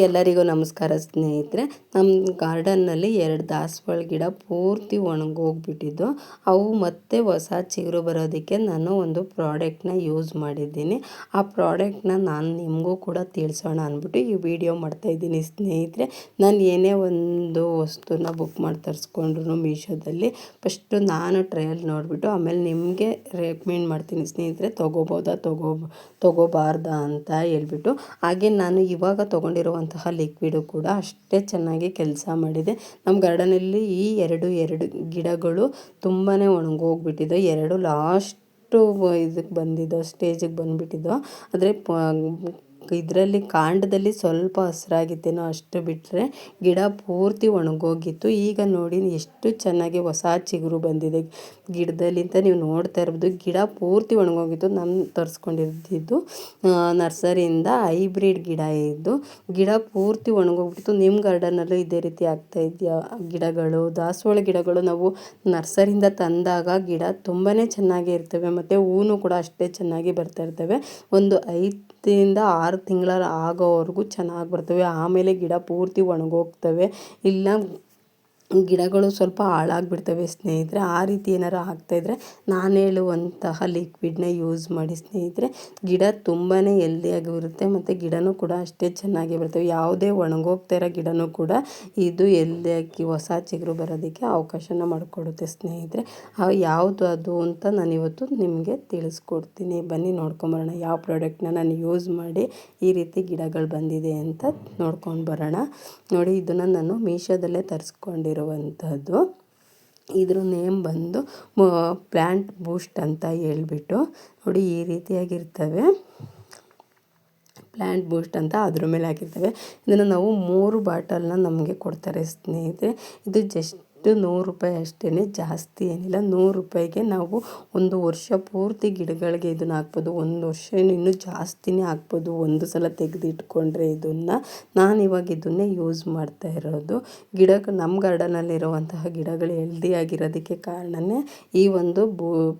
ಎಲ್ಲರಿಗೂ ನಮಸ್ಕಾರ ಸ್ನೇಹಿತರೆ. ನಮ್ಮ ಗಾರ್ಡನ್ನಲ್ಲಿ 2 ದಾಸವಾಳ ಗಿಡ ಪೂರ್ತಿ ಒಣಗೋಗ್ಬಿಟ್ಟಿದ್ದು. ಅವು ಮತ್ತೆ ಹೊಸ ಚಿಗುರು ಬರೋದಕ್ಕೆ ನಾನು ಒಂದು ಪ್ರಾಡಕ್ಟ್ನ ಯೂಸ್ ಮಾಡಿದ್ದೀನಿ. ಆ ಪ್ರಾಡಕ್ಟ್ನ ನಾನು ನಿಮಗೂ ಕೂಡ ತಿಳಿಸೋಣ ಅಂದ್ಬಿಟ್ಟು ಈ ವಿಡಿಯೋ ಮಾಡ್ತಾಯಿದ್ದೀನಿ ಸ್ನೇಹಿತರೆ. ನಾನು ಏನೇ ಒಂದು ವಸ್ತುನ ಬುಕ್ ಮಾಡಿ ತರಿಸ್ಕೊಂಡ್ರು ಮೀಶೋದಲ್ಲಿ ಫಸ್ಟು ನಾನು ಟ್ರಯಲ್ ನೋಡಿಬಿಟ್ಟು ಆಮೇಲೆ ನಿಮಗೆ ರೆಕಮೆಂಡ್ ಮಾಡ್ತೀನಿ ಸ್ನೇಹಿತರೆ, ತೊಗೋಬಾರ್ದಾ ಅಂತ ಹೇಳ್ಬಿಟ್ಟು. ಹಾಗೆ ನಾನು ಇವಾಗ ತೊಗೊಂಡಿರುವಂತಹ ಲಿಕ್ವಿಡು ಕೂಡ ಅಷ್ಟೇ ಚೆನ್ನಾಗಿ ಕೆಲಸ ಮಾಡಿದೆ. ನಮ್ಮ ಗಾರ್ಡನಲ್ಲಿ ಈ ಎರಡು ಗಿಡಗಳು ತುಂಬಾ ಒಣಗೋಗ್ಬಿಟ್ಟಿದೆ. 2 ಲಾಸ್ಟು ಇದಕ್ಕೆ ಬಂದಿದ್ದೋ ಸ್ಟೇಜಿಗೆ ಬಂದುಬಿಟ್ಟಿದ್ದೋ. ಆದರೆ ಇದರಲ್ಲಿ ಕಾಂಡದಲ್ಲಿ ಸ್ವಲ್ಪ ಹಸಿರಾಗಿತ್ತೇನೋ ಅಷ್ಟು ಬಿಟ್ಟರೆ ಗಿಡ ಪೂರ್ತಿ ಒಣಗೋಗಿತ್ತು. ಈಗ ನೋಡಿ ಎಷ್ಟು ಚೆನ್ನಾಗಿ ಹೊಸ ಚಿಗುರು ಬಂದಿದೆ ಗಿಡದಲ್ಲಿ ಅಂತ ನೀವು ನೋಡ್ತಾ ಇರ್ಬೋದು. ಗಿಡ ಪೂರ್ತಿ ಒಣಗೋಗಿತ್ತು. ನಾನು ತರಿಸ್ಕೊಂಡಿದ್ದು ನರ್ಸರಿಯಿಂದ ಹೈಬ್ರಿಡ್ ಗಿಡ ಇದ್ದು. ಗಿಡ ಪೂರ್ತಿ ಒಣಗೋಗ್ಬಿಟ್ಟಿತ್ತು. ನಿಮ್ಮ ಗಾರ್ಡನಲ್ಲೂ ಇದೇ ರೀತಿ ಆಗ್ತಾ ಇದೆಯಾ? ಗಿಡಗಳು, ದಾಸವಾಳ ಗಿಡಗಳು ನಾವು ನರ್ಸರಿಯಿಂದ ತಂದಾಗ ಗಿಡ ತುಂಬಾ ಚೆನ್ನಾಗಿ ಇರ್ತವೆ ಮತ್ತು ಹೂವು ಕೂಡ ಅಷ್ಟೇ ಚೆನ್ನಾಗಿ ಬರ್ತಾ ಇರ್ತವೆ. ಒಂದು 5ರಿಂದ 6 ತಿಂಗಳ ಆಗೋವರೆಗೂ ಚೆನ್ನಾಗಿ ಬರ್ತವೆ. ಆಮೇಲೆ ಗಿಡ ಪೂರ್ತಿ ಒಣಗೋಗ್ತವೆ, ಇಲ್ಲ ಗಿಡಗಳು ಸ್ವಲ್ಪ ಹಾಳಾಗಿಬಿಡ್ತವೆ ಸ್ನೇಹಿತರೆ. ಆ ರೀತಿ ಏನಾರು ಆಗ್ತಾಯಿದ್ರೆ ನಾನು ಹೇಳುವಂತಹ ಲಿಕ್ವಿಡ್ನ ಯೂಸ್ ಮಾಡಿ ಸ್ನೇಹಿತರೆ. ಗಿಡ ತುಂಬಾ ಹೆಲ್ದಿಯಾಗೂ ಇರುತ್ತೆ ಮತ್ತು ಗಿಡನೂ ಕೂಡ ಅಷ್ಟೇ ಚೆನ್ನಾಗಿ ಬರ್ತವೆ. ಯಾವುದೇ ಒಣಗೋಗ್ತಾ ಇರೋ ಗಿಡನೂ ಕೂಡ ಇದು ಹೆಲ್ದಿಯಾಗಿ ಹೊಸ ಚಿಗುರು ಬರೋದಕ್ಕೆ ಅವಕಾಶನ ಮಾಡಿಕೊಡುತ್ತೆ ಸ್ನೇಹಿತರೆ. ಯಾವುದು ಅದು ಅಂತ ನಾನಿವತ್ತು ನಿಮಗೆ ತಿಳಿಸ್ಕೊಡ್ತೀನಿ. ಬನ್ನಿ ನೋಡ್ಕೊಂಬರೋಣ ಯಾವ ಪ್ರಾಡಕ್ಟ್ನ ನಾನು ಯೂಸ್ ಮಾಡಿ ಈ ರೀತಿ ಗಿಡಗಳು ಬಂದಿದೆ ಅಂತ ನೋಡ್ಕೊಂಡು ಬರೋಣ. ನೋಡಿ, ಇದನ್ನು ನಾನು ಮೀಶೋದಲ್ಲೇ ತರಿಸ್ಕೊಂಡಿರುವಂಥದ್ದು. ಇದ್ರ ನೇಮ್ ಬಂದು ಪ್ಲ್ಯಾಂಟ್ ಬೂಸ್ಟ್ ಅಂತ ಹೇಳ್ಬಿಟ್ಟು. ನೋಡಿ, ಈ ರೀತಿಯಾಗಿರ್ತವೆ. ಪ್ಲ್ಯಾಂಟ್ ಬೂಸ್ಟ್ ಅಂತ ಅದ್ರ ಮೇಲೆ ಹಾಕಿರ್ತವೆ. ಇದನ್ನು ನಾವು 3 ಬಾಟಲ್ನ ನಮಗೆ ಕೊಡ್ತಾರೆ ಸ್ನೇಹಿತರೆ. ಇದು ಜಸ್ಟ್ 100 ರೂಪಾಯಿ ಅಷ್ಟೇ, ಜಾಸ್ತಿ ಏನಿಲ್ಲ. 100 ರೂಪಾಯಿಗೆ ನಾವು 1 ವರ್ಷ ಪೂರ್ತಿ ಗಿಡಗಳಿಗೆ ಇದನ್ನು ಹಾಕ್ಬೋದು. 1 ವರ್ಷ ಇನ್ನೂ ಜಾಸ್ತಿನೇ ಹಾಕ್ಬೋದು ಒಂದು ಸಲ ತೆಗೆದಿಟ್ಕೊಂಡ್ರೆ. ನಾನಿವಾಗ ಇದನ್ನೇ ಯೂಸ್ ಮಾಡ್ತಾ ಇರೋದು. ನಮ್ಮ ಗಾರ್ಡನಲ್ಲಿರುವಂತಹ ಗಿಡಗಳು ಹೆಲ್ದಿಯಾಗಿರೋದಕ್ಕೆ ಕಾರಣವೇ ಈ ಒಂದು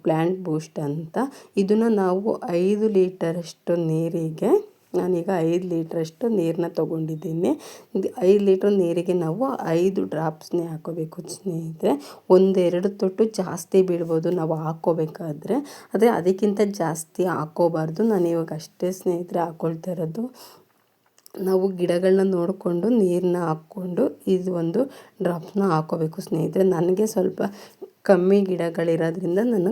ಪ್ಲ್ಯಾಂಟ್ ಬೂಸ್ಟ್ ಅಂತ. ಇದನ್ನು ನಾವು 5 ಲೀಟರಷ್ಟು ನೀರಿಗೆ, ನಾನೀಗ 5 ಲೀಟ್ರಷ್ಟು ನೀರನ್ನ ತೊಗೊಂಡಿದ್ದೀನಿ. 5 ಲೀಟ್ರ್ ನೀರಿಗೆ ನಾವು 5 ಡ್ರಾಪ್ಸ್ನೇ ಹಾಕೋಬೇಕು ಸ್ನೇಹಿತರೆ. 1-2 ತೊಟ್ಟು ಜಾಸ್ತಿ ಬೀಳ್ಬೋದು ನಾವು ಹಾಕ್ಕೋಬೇಕಾದ್ರೆ, ಆದರೆ ಅದಕ್ಕಿಂತ ಜಾಸ್ತಿ ಹಾಕ್ಕೋಬಾರ್ದು. ನಾನು ಇವಾಗ ಅಷ್ಟೇ ಸ್ನೇಹಿತರೆ ಹಾಕ್ಕೊಳ್ತಾ ಇರೋದು. ನಾವು ಗಿಡಗಳನ್ನ ನೋಡಿಕೊಂಡು ನೀರನ್ನ ಹಾಕ್ಕೊಂಡು ಇದು ಒಂದು ಡ್ರಾಪ್ಸ್ನ ಹಾಕ್ಕೋಬೇಕು ಸ್ನೇಹಿತರೆ. ನನಗೆ ಸ್ವಲ್ಪ ಕಮ್ಮಿ ಗಿಡಗಳಿರೋದ್ರಿಂದ ನಾನು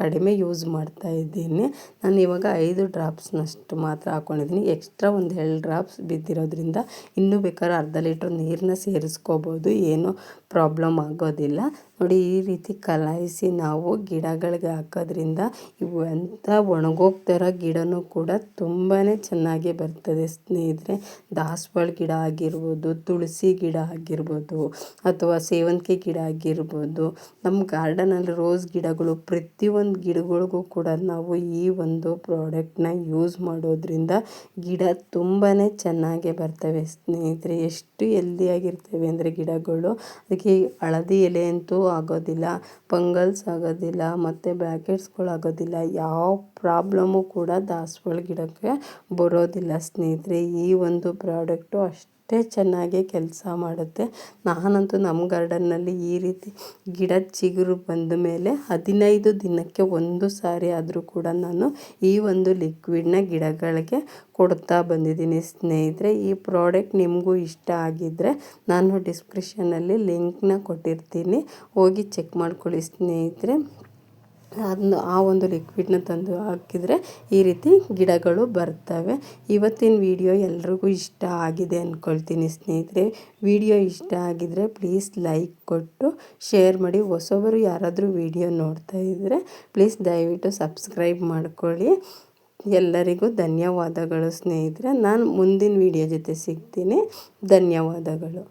ಕಡಿಮೆ ಯೂಸ್ ಮಾಡ್ತಾಯಿದ್ದೀನಿ. ನಾನು ಇವಾಗ 5 ಡ್ರಾಪ್ಸ್ನಷ್ಟು ಮಾತ್ರ ಹಾಕ್ಕೊಂಡಿದ್ದೀನಿ. ಎಕ್ಸ್ಟ್ರಾ ಒಂದು 2 ಡ್ರಾಪ್ಸ್ ಬಿದ್ದಿರೋದ್ರಿಂದ ಇನ್ನೂ ಬೇಕಾದ್ರೆ ಅರ್ಧ ಲೀಟ್ರ್ ನೀರನ್ನ ಸೇರಿಸ್ಕೋಬೋದು, ಏನೂ ಪ್ರಾಬ್ಲಮ್ ಆಗೋದಿಲ್ಲ. ನೋಡಿ, ಈ ರೀತಿ ಕಲಾಯಿಸಿ ನಾವು ಗಿಡಗಳಿಗೆ ಹಾಕೋದ್ರಿಂದ ಇವು ಎಂಥ ಒಣಗೋಗ್ತಿರೋ ಗಿಡನೂ ಕೂಡ ತುಂಬಾ ಚೆನ್ನಾಗಿ ಬರ್ತದೆ ಸ್ನೇಹಿತರೆ. ದಾಸವಾಳ ಗಿಡ ಆಗಿರ್ಬೋದು, ತುಳಸಿ ಗಿಡ ಆಗಿರ್ಬೋದು, ಅಥವಾ ಸೇವಂತಿಗೆ ಗಿಡ ಆಗಿರ್ಬೋದು, ನಮ್ಮ ಗಾರ್ಡನಲ್ಲಿ ರೋಸ್ ಗಿಡಗಳು, ಪ್ರತಿಯೊಂದು ಗಿಡಗಳಿಗೂ ಕೂಡ ನಾವು ಈ ಒಂದು ಪ್ರಾಡಕ್ಟ್ನ ಯೂಸ್ ಮಾಡೋದ್ರಿಂದ ಗಿಡ ತುಂಬಾ ಚೆನ್ನಾಗೇ ಬರ್ತವೆ ಸ್ನೇಹಿತರೆ. ಎಷ್ಟು ಹೆಲ್ದಿಯಾಗಿರ್ತವೆ ಅಂದರೆ ಗಿಡಗಳು. ಅದಕ್ಕೆ ಹಳದಿ ಎಲೆ ಅಂತೂ ಆಗೋದಿಲ್ಲ, ಫಂಗಲ್ಸ್ ಆಗೋದಿಲ್ಲ ಮತ್ತು ಬ್ಲ್ಯಾಕೆಟ್ಸ್ಗಳು ಆಗೋದಿಲ್ಲ. ಯಾವ ಪ್ರಾಬ್ಲಮ್ಮು ಕೂಡ ದಾಸವಾಳ ಗಿಡಕ್ಕೆ ಬರೋದಿಲ್ಲ ಸ್ನೇಹಿತರೆ. ಈ ಒಂದು ಪ್ರಾಡಕ್ಟು ಅಷ್ಟೇ ಚೆನ್ನಾಗಿ ಕೆಲಸ ಮಾಡುತ್ತೆ. ನಾನಂತೂ ನಮ್ಮ ಗಾರ್ಡನ್ನಲ್ಲಿ ಈ ರೀತಿ ಗಿಡ ಚಿಗುರು ಬಂದ ಮೇಲೆ 15 ದಿನಕ್ಕೆ ಒಂದು ಸಾರಿ ಆದರೂ ಕೂಡ ನಾನು ಈ ಒಂದು ಲಿಕ್ವಿಡ್ನ ಗಿಡಗಳಿಗೆ ಕೊಡ್ತಾ ಬಂದಿದ್ದೀನಿ ಸ್ನೇಹಿತರೆ. ಈ ಪ್ರಾಡಕ್ಟ್ ನಿಮಗೂ ಇಷ್ಟ ಆಗಿದ್ದರೆ ನಾನು ಡಿಸ್ಕ್ರಿಪ್ಷನಲ್ಲಿ ಲಿಂಕ್ನ ಕೊಟ್ಟಿರ್ತೀನಿ, ಹೋಗಿ ಚೆಕ್ ಮಾಡ್ಕೊಳ್ಳಿ ಸ್ನೇಹಿತರೆ. ಆ ಒಂದು ಲಿಕ್ವಿಡ್ನ ತಂದು ಹಾಕಿದರೆ ಈ ರೀತಿ ಗಿಡಗಳು ಬರ್ತವೆ. ಇವತ್ತಿನ ವಿಡಿಯೋ ಎಲ್ರಿಗೂ ಇಷ್ಟ ಆಗಿದೆ ಅಂದ್ಕೊಳ್ತೀನಿ ಸ್ನೇಹಿತರೆ. ವಿಡಿಯೋ ಇಷ್ಟ ಆಗಿದರೆ ಪ್ಲೀಸ್ ಲೈಕ್ ಕೊಟ್ಟು ಶೇರ್ ಮಾಡಿ. ಹೊಸಬರು ಯಾರಾದರೂ ವಿಡಿಯೋ ನೋಡ್ತಾ ಇದ್ದರೆ ಪ್ಲೀಸ್ ದಯವಿಟ್ಟು ಸಬ್ಸ್ಕ್ರೈಬ್ ಮಾಡ್ಕೊಳ್ಳಿ. ಎಲ್ಲರಿಗೂ ಧನ್ಯವಾದಗಳು ಸ್ನೇಹಿತರೆ. ನಾನು ಮುಂದಿನ ವಿಡಿಯೋ ಜೊತೆ ಸಿಗ್ತೀನಿ. ಧನ್ಯವಾದಗಳು.